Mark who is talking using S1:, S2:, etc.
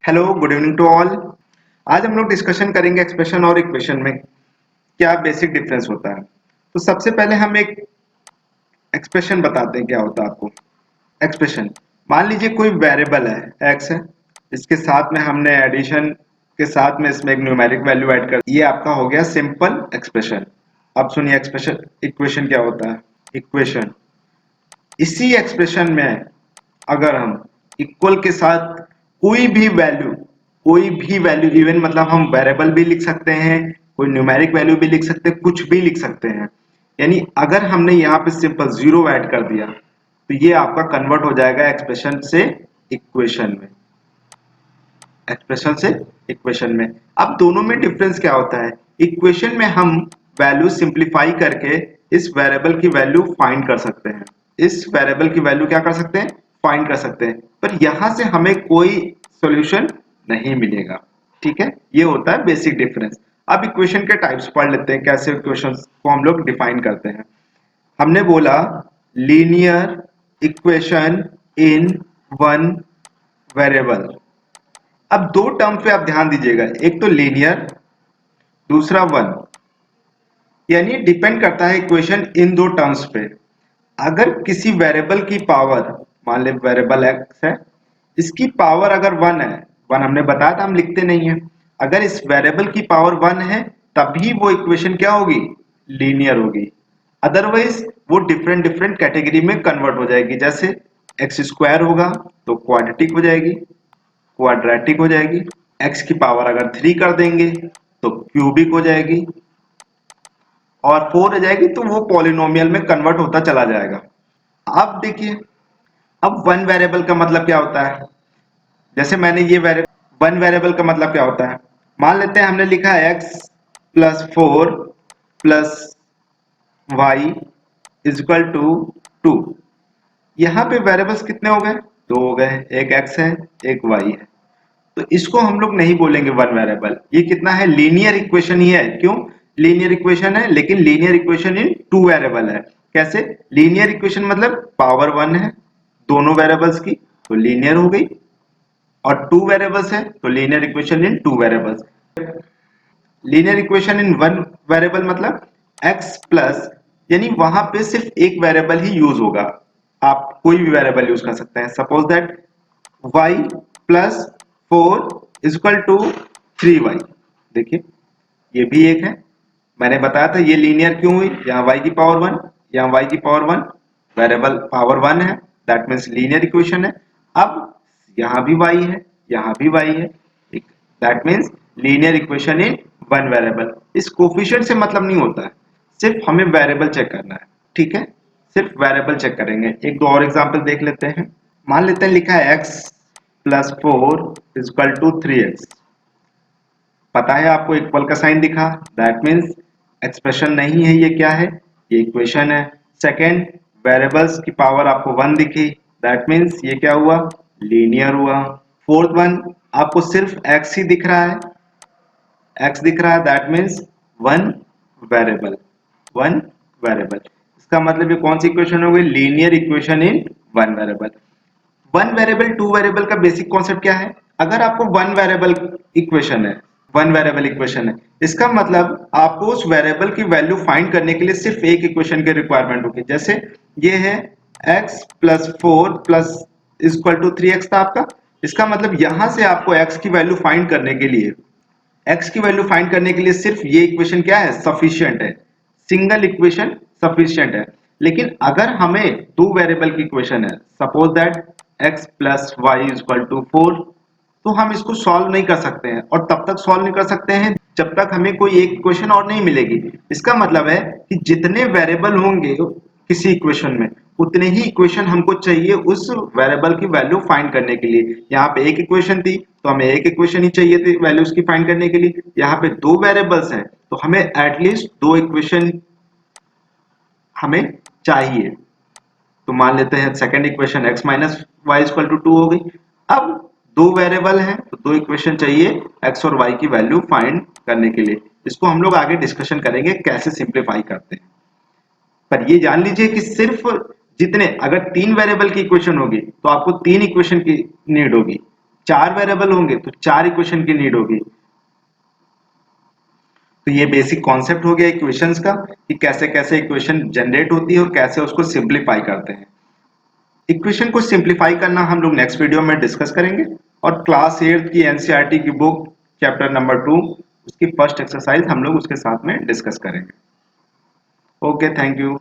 S1: Hello, good evening to all. आज हम लोग डिस्कशन करेंगे एक्सप्रेशन और इक्वेशन में क्या बेसिक डिफरेंस होता है। तो सबसे पहले हम एक एक्सप्रेशन बताते हैं क्या होता है आपको। एक्सप्रेशन, मान लीजिए कोई वेरिएबल है एक्स है, इसके साथ में हमने एडिशन के साथ में इसमें एक न्यूमेरिक वैल्यू ऐड कर, ये आपका हो गया सिंपल एक्सप्रेशन। अब सुनिए एक्सप्रेशन इक्वेशन क्या होता है। इक्वेशन, इसी एक्सप्रेशन में अगर हम इक्वल के साथ कोई भी वैल्यू इवन मतलब हम वेरिएबल भी लिख सकते हैं, कोई न्यूमेरिक वैल्यू भी लिख सकते हैं, कुछ भी लिख सकते हैं। यानी अगर हमने यहाँ पे सिंपल जीरो ऐड कर दिया तो ये आपका कन्वर्ट हो जाएगा एक्सप्रेशन से इक्वेशन में। एक्सप्रेशन से इक्वेशन में अब दोनों में डिफरेंस क्या होता है। इक्वेशन में हम वैल्यू सिंप्लीफाई करके इस वेरिएबल की वैल्यू फाइंड कर सकते हैं। इस वेरिएबल की वैल्यू क्या कर सकते हैं, फाइंड कर सकते हैं, पर यहां से हमें कोई सॉल्यूशन नहीं मिलेगा। ठीक है, ये होता है बेसिक डिफरेंस। अब इक्वेशन के टाइप्स पढ़ लेते हैं, कैसे इक्वेशन को हम लोग डिफाइन करते हैं। हमने बोला linear equation in one variable. अब दो टर्म पे आप ध्यान दीजिएगा, एक तो लीनियर, दूसरा वन। यानी डिपेंड करता है इक्वेशन इन दो टर्म्स पे। अगर किसी वेरिएबल की पावर, मान ले वेरिएबल एक्स है, इसकी पावर अगर वन है, वन हमने बताया था हम लिखते नहीं है, अगर इस वेरिएबल की पावर वन है तभी वो इक्वेशन क्या होगी, लीनियर होगी। अदरवाइज वो डिफरेंट डिफरेंट कैटेगरी में कन्वर्ट हो जाएगी। जैसे एक्स स्क्वायर होगा तो क्वाड्रेटिक हो जाएगी, क्वाड्रेटिक हो जाएगी। एक्स की पावर अगर थ्री कर देंगे तो क्यूबिक हो जाएगी, और फोर हो जाएगी तो वो पॉलिनोमियल में कन्वर्ट होता चला जाएगा। अब देखिए, अब वन वेरिएबल का मतलब क्या होता है। जैसे मैंने ये वेरिएबल, वन वेरिएबल का मतलब क्या होता है, मान लेते हैं हमने लिखा है x plus four plus y is equal to two. यहाँ पे वेरिएबल्स कितने हो गए, दो हो गए, एक एक्स है एक वाई है। तो इसको हम लोग नहीं बोलेंगे वन वेरिएबल, ये कितना है, लीनियर इक्वेशन ही है। क्यों लीनियर इक्वेशन है, लेकिन linear equation in two variable है। कैसे, लीनियर इक्वेशन मतलब पावर वन है दोनों वेरिएबल्स की तो लीनियर हो गई, और टू वेरिएबल्स है तो linear equation in two variables. Linear equation in one variable मतलब x प्लस, यानी वहां पे सिर्फ एक वेरिएबल ही यूज होगा। आप कोई भी वेरिएबल यूज कर सकते हैं। Suppose that y plus four is equal to three y. देखिए ये भी एक है, मैंने बताया था ये लीनियर क्यों हुई, यहाँ y की पावर वन, यहाँ y की power one, variable power one है, दैट मीन्स लीनियर इक्वेशन है। अब यहाँ भी y है, यहाँ भी y है, that means linear equation in one variable. इस कोफिशिएंट से मतलब नहीं होता है, सिर्फ हमें वेरिएबल चेक करना है। ठीक है, सिर्फ वेरिएबल चेक करेंगे। एक दो और एग्जांपल देख लेते हैं। मान लेते हैं लिखा है x plus four is equal to three x. पता है आपको इक्वल का साइन दिखा, दैट मीन्स एक्सप्रेशन नहीं है, ये क्या है, ये इक्वेशन है। सेकेंड, वेरिएबल्स की पावर आपको वन दिखी, दैट मीन्स ये क्या हुआ, लीनियर हुआ। फोर्थ वन, आपको सिर्फ x ही दिख रहा है, x दिख रहा है, that means one variable, one variable. इसका मतलब ये कौन सी इक्वेशन हो गई, linear equation in one variable. One variable two variable का बेसिक कॉन्सेप्ट क्या है। अगर आपको वन वेरिएबल इक्वेशन है, वन वेरिएबल इक्वेशन है, इसका मतलब आपको उस वेरिएबल की वैल्यू फाइंड करने के लिए सिर्फ एक इक्वेशन की रिक्वायरमेंट होगी। जैसे ये है x plus four plus equal to three x था आपका, इसका मतलब यहां से आपको x की वैल्यू फाइंड करने के लिए, x की वैल्यू फाइंड करने के लिए सिर्फ ये इक्वेशन क्या है, सफिशिएंट है, सिंगल इक्वेशन सफिशिएंट है। लेकिन अगर हमें दो वेरिएबल की इक्वेशन है, suppose that x plus y equal to four, तो हम इसको सॉल्व नहीं कर सकते हैं, और तब तक सॉल्व नहीं कर सकते हैं जब तक हमें कोई एक इक्वेशन और नहीं मिलेगी। इसका मतलब है कि जितने वेरिएबल होंगे किसी इक्वेशन में, उतने ही इक्वेशन हमको चाहिए उस वेरिएबल की वैल्यू फाइंड करने के लिए। यहाँ पे एक इक्वेशन थी तो हमें एक इक्वेशन ही चाहिए थी वैल्यूज की फाइंड करने के लिए। यहाँ पे दो वेरिएबल्स हैं तो हमें एटलीस्ट दो इक्वेशन हमें चाहिए। तो मान लेते हैं second equation x minus y equal to two हो गई। अब दो वेरिएबल हैं तो दो इक्वेशन चाहिए x और y की वैल्यू फाइंड करने के लिए। इसको हम लोग आगे डिस्कशन करेंगे कैसे सिंप्लीफाई करते हैं। पर ये जान लीजिए कि सिर्फ जितने, अगर तीन वेरिएबल की इक्वेशन होगी तो आपको तीन इक्वेशन की नीड होगी। 4 वेरिएबल होंगे तो 4 इक्वेशन की नीड होगी। तो ये बेसिक कॉन्सेप्ट हो गया इक्वेशंस का कि कैसे कैसे इक्वेशन जनरेट होती है और कैसे उसको सिंप्लीफाई करते हैं। इक्वेशन को सिंप्लीफाई करना हम लोग नेक्स्ट वीडियो में डिस्कस करेंगे, और क्लास 8 की एनसीईआरटी की बुक चैप्टर नंबर 2 उसकी फर्स्ट एक्सरसाइज हम लोग उसके साथ में डिस्कस करेंगे। Okay, thank you.